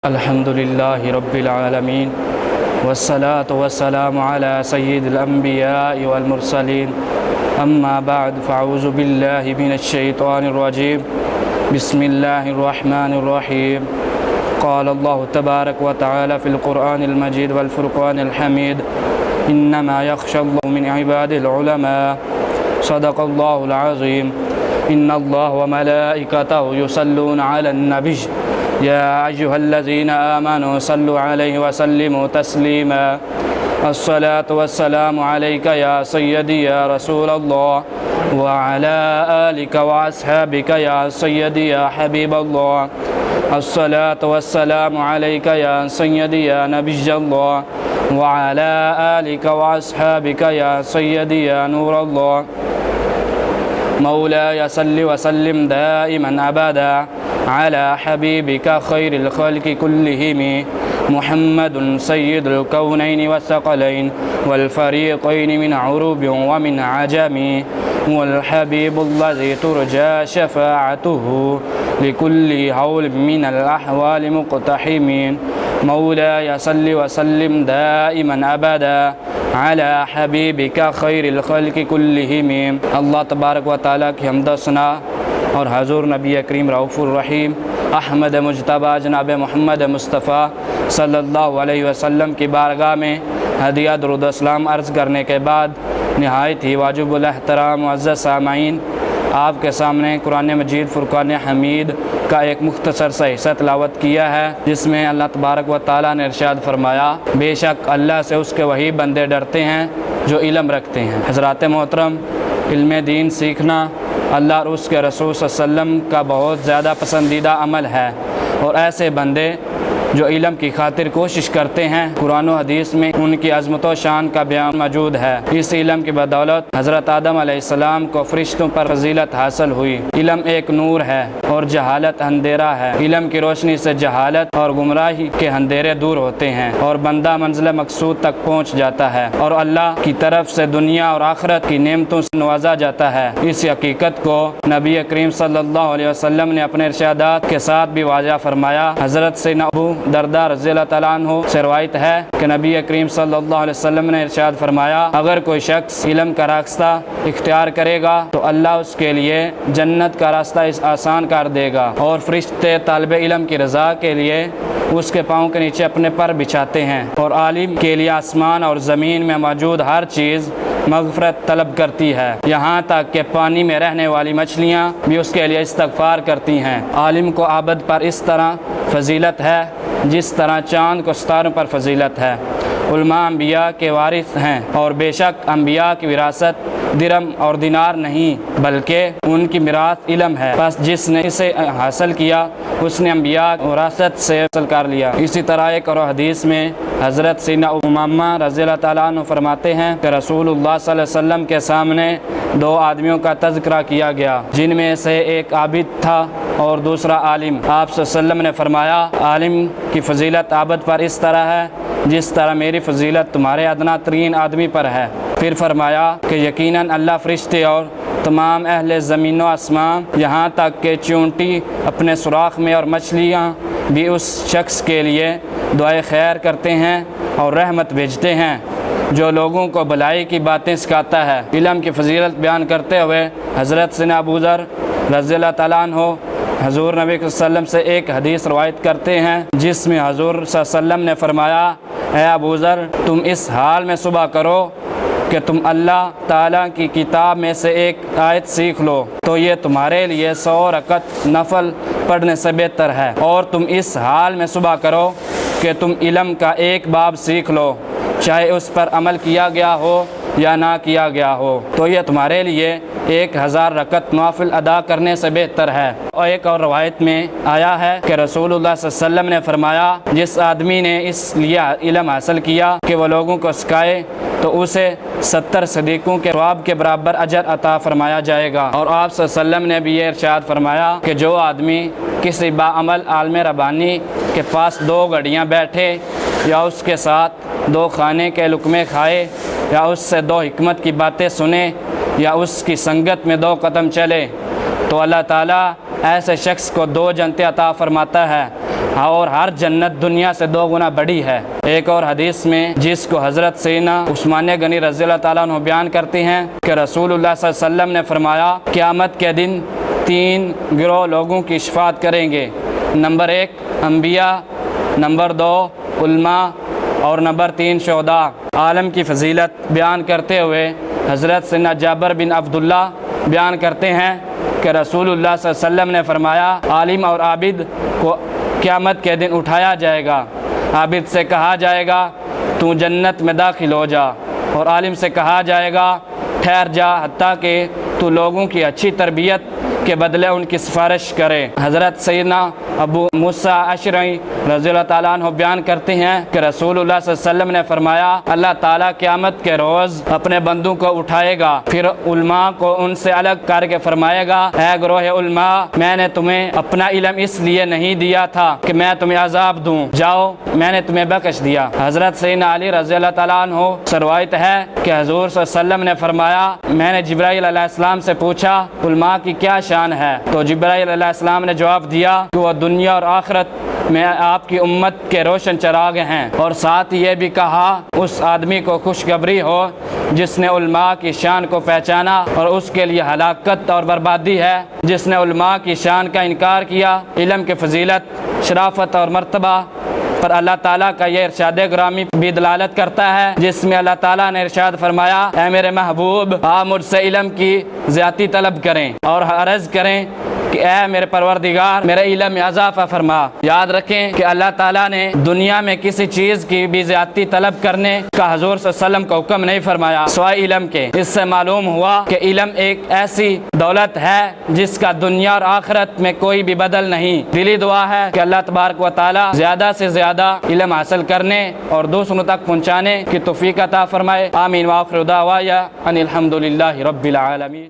الحمد لله رب العالمين والصلاة والسلام على سيد الأنبياء والمرسلين أما بعد فأعوذ بالله من الشيطان الرجيم بسم الله الرحمن الرحيم قال الله تبارك وتعالى في القرآن المجيد والفرقان الحميد إنما يخشى الله من عباده العلماء صدق الله العظيم إن الله وملائكته يصلون على النبي يا أيها الذين آمنوا صلوا عليه وسلموا تسليما الصلاة والسلام عليك يا سيدي يا رسول الله وعلى آلك وأصحابك يا سيدي يا حبيب الله الصلاة والسلام عليك يا سيدي يا نبي الله وعلى آلك وأصحابك يا سيدي يا نور الله مولاي صل وسلم دائما أبدا على حبيبك خير الخلق كلهم محمد سيد الكونين والثقلين والفريقين من عرب ومن عجم والحبيب الذي ترجى شفاعته لكل هول من الأحوال مقتحمين مولاي صل وسلم دائما أبدا على حبيبك خير الخلق كلهم اللہ تبارک و تعالیٰ کی حمد و ثنا اور حضور نبی کریم رؤوف الرحیم احمد مجتبیٰ جناب محمد مصطفیٰ صلی اللہ علیہ وسلم کی بارگاہ میں ہدیہ درود و اسلام عرض کرنے کے بعد نہایت ہی واجب الاحترام معزز سامعین، آپ کے سامنے قرآن مجید فرقان حمید کا ایک مختصر سا حصہ تلاوت کیا ہے، جس میں اللہ تبارک و تعالیٰ نے ارشاد فرمایا بے شک اللہ سے اس کے وہی بندے ڈرتے ہیں جو علم رکھتے ہیں۔ حضرات محترم، علم دین سیکھنا اللہ اور اس کے رسول صلی اللہ علیہ وسلم کا بہت زیادہ پسندیدہ عمل ہے، اور ایسے بندے جو علم کی خاطر کوشش کرتے ہیں، قرآن و حدیث میں ان کی عظمت و شان کا بیان موجود ہے۔ اس علم کی بدولت حضرت آدم علیہ السلام کو فرشتوں پر فضیلت حاصل ہوئی۔ علم ایک نور ہے اور جہالت اندھیرا ہے۔ علم کی روشنی سے جہالت اور گمراہی کے اندھیرے دور ہوتے ہیں اور بندہ منزل مقصود تک پہنچ جاتا ہے اور اللہ کی طرف سے دنیا اور آخرت کی نعمتوں سے نوازا جاتا ہے۔ اس حقیقت کو نبی کریم صلی اللہ علیہ وسلم نے اپنے ارشادات کے ساتھ بھی واضح فرمایا۔ حضرت سیدنا ابو درداء رضی اللہ تعالیٰ عنہ سے روایت ہے کہ نبی کریم صلی اللہ علیہ وسلم نے ارشاد فرمایا، اگر کوئی شخص علم کا راستہ اختیار کرے گا تو اللہ اس کے لیے جنت کا راستہ آسان کر دے گا، اور فرشتے طالب علم کی رضا کے لیے اس کے پاؤں کے نیچے اپنے پر بچھاتے ہیں، اور عالم کے لیے آسمان اور زمین میں موجود ہر چیز مغفرت طلب کرتی ہے، یہاں تک کہ پانی میں رہنے والی مچھلیاں بھی اس کے لیے استغفار کرتی ہیں۔ عالم کو عابد پر اس طرح فضیلت ہے جس طرح چاند کو ستاروں پر فضیلت ہے۔ علماء انبیاء کے وارث ہیں، اور بے شک انبیاء کی وراثت درم اور دینار نہیں بلکہ ان کی میراث علم ہے، بس جس نے اسے حاصل کیا اس نے انبیاء وراثت سے حاصل کر لیا۔ اسی طرح ایک اور حدیث میں حضرت سیدنا امامہ رضی اللہ تعالیٰ عنہ فرماتے ہیں کہ رسول اللہ صلی اللہ علیہ وسلم کے سامنے دو آدمیوں کا تذکرہ کیا گیا، جن میں سے ایک عابد تھا اور دوسرا عالم۔ آپ صلی اللہ علیہ وسلم نے فرمایا، عالم کی فضیلت عابد پر اس طرح ہے جس طرح میری فضیلت تمہارے ادنا ترین آدمی پر ہے۔ پھر فرمایا کہ یقیناً اللہ فرشتے اور تمام اہل زمین و آسمان یہاں تک کہ چونٹی اپنے سوراخ میں اور مچھلیاں بھی اس شخص کے لیے دعائے خیر کرتے ہیں اور رحمت بھیجتے ہیں جو لوگوں کو بھلائی کی باتیں سکھاتا ہے۔ علم کی فضیلت بیان کرتے ہوئے حضرت سیدنا ابو ذر رضی اللہ تعالیٰ عنہ حضور نبی صلی اللہ علیہ وسلم سے ایک حدیث روایت کرتے ہیں، جس میں حضور صلی اللہ علیہ وسلم نے فرمایا، اے ابو ذر، تم اس حال میں صبح کرو کہ تم اللہ تعالیٰ کی کتاب میں سے ایک آیت سیکھ لو تو یہ تمہارے لیے 100 رکعت نفل پڑھنے سے بہتر ہے، اور تم اس حال میں صبح کرو کہ تم علم کا ایک باب سیکھ لو، چاہے اس پر عمل کیا گیا ہو یا نہ کیا گیا ہو، تو یہ تمہارے لیے 1000 رکعت نوافل ادا کرنے سے بہتر ہے۔ اور ایک اور روایت میں آیا ہے کہ رسول اللہ صلی اللہ علیہ وسلم نے فرمایا، جس آدمی نے اس لیے علم حاصل کیا کہ وہ لوگوں کو سکھائے تو اسے 70 صدیقوں کے ثواب کے برابر اجر عطا فرمایا جائے گا۔ اور آپ صلی اللہ علیہ وسلم نے بھی یہ ارشاد فرمایا کہ جو آدمی کسی باعمل عالم ربانی کے پاس 2 گھڑیاں بیٹھے یا اس کے ساتھ 2 کھانے کے لقمے کھائے یا اس سے 2 حکمت کی باتیں سنے یا اس کی سنگت میں 2 قدم چلے تو اللہ تعالیٰ ایسے شخص کو 2 جنتیں عطا فرماتا ہے، اور ہر جنت دنیا سے 2 گنا بڑی ہے۔ ایک اور حدیث میں جس کو حضرت سیدنا عثمان غنی رضی اللہ تعالیٰ عنہ بیان کرتے ہیں کہ رسول اللہ صلی اللہ علیہ وسلم نے فرمایا قیامت کے دن 3 گروہ لوگوں کی شفاعت کریں گے۔ نمبر 1 انبیاء، نمبر 2 علماء، اور نمبر 3 شہداء۔ عالم کی فضیلت بیان کرتے ہوئے حضرت سیدنا جابر بن عبداللہ بیان کرتے ہیں کہ رسول اللہ صلی اللہ علیہ وسلم نے فرمایا عالم اور عابد کو قیامت کے دن اٹھایا جائے گا۔ عابد سے کہا جائے گا تو جنت میں داخل ہو جا، اور عالم سے کہا جائے گا ٹھہر جا حتیٰ کہ تو لوگوں کی اچھی تربیت کے بدلے ان کی سفارش کرے۔ حضرت سیدنا ابو موسیٰ اشعری رضی اللہ تعالیٰ عنہ بیان کرتے ہیں کہ رسول اللہ صلی اللہ علیہ وسلم نے فرمایا اللہ تعالیٰ قیامت کے روز اپنے بندوں کو اٹھائے گا، پھر علماء کو ان سے الگ کر کے فرمائے گا اے گروہ علماء، میں نے تمہیں اپنا علم اس لیے نہیں دیا تھا کہ میں تمہیں عذاب دوں، جاؤ میں نے تمہیں بخش دیا۔ حضرت سیدنا علی رضی اللہ تعالیٰ عنہ سے روایت ہے کہ حضور صلی اللہ علیہ وسلم نے فرمایا میں نے جبرائیل علیہ السلام سے پوچھا علماء کی کیا شان ہے، تو جبرائیل علیہ السلام نے جواب دیا کہ وہ دنیا اور آخرت میں آپ کی امت کے روشن چراغ ہیں، اور ساتھ یہ بھی کہا اس آدمی کو خوشخبری ہو جس نے علماء کی شان کو پہچانا، اور اس کے لیے ہلاکت اور بربادی ہے جس نے علماء کی شان کا انکار کیا۔ علم کی فضیلت، شرافت اور مرتبہ پر اللہ تعالیٰ کا یہ ارشاد گرامی بھی دلالت کرتا ہے، جس میں اللہ تعالیٰ نے ارشاد فرمایا اے میرے محبوب آپ مجھ سے علم کی زیادتی طلب کریں اور عرض کریں کہ اے میرے پروردگار میرے علم میں اضافہ فرما۔ یاد رکھیں کہ اللہ تعالیٰ نے دنیا میں کسی چیز کی بھی زیادتی طلب کرنے کا حضور صلی اللہ علیہ وسلم کو حکم نہیں فرمایا سوائے علم کے۔ اس سے معلوم ہوا کہ علم ایک ایسی دولت ہے جس کا دنیا اور آخرت میں کوئی بھی بدل نہیں۔ دلی دعا ہے کہ اللہ تبارک و تعالیٰ زیادہ سے زیادہ علم حاصل کرنے اور دوسروں تک پہنچانے کی توفیق عطا فرمائے۔ آمین۔ وآخر دعوایا ان الحمد للہ رب العالمین۔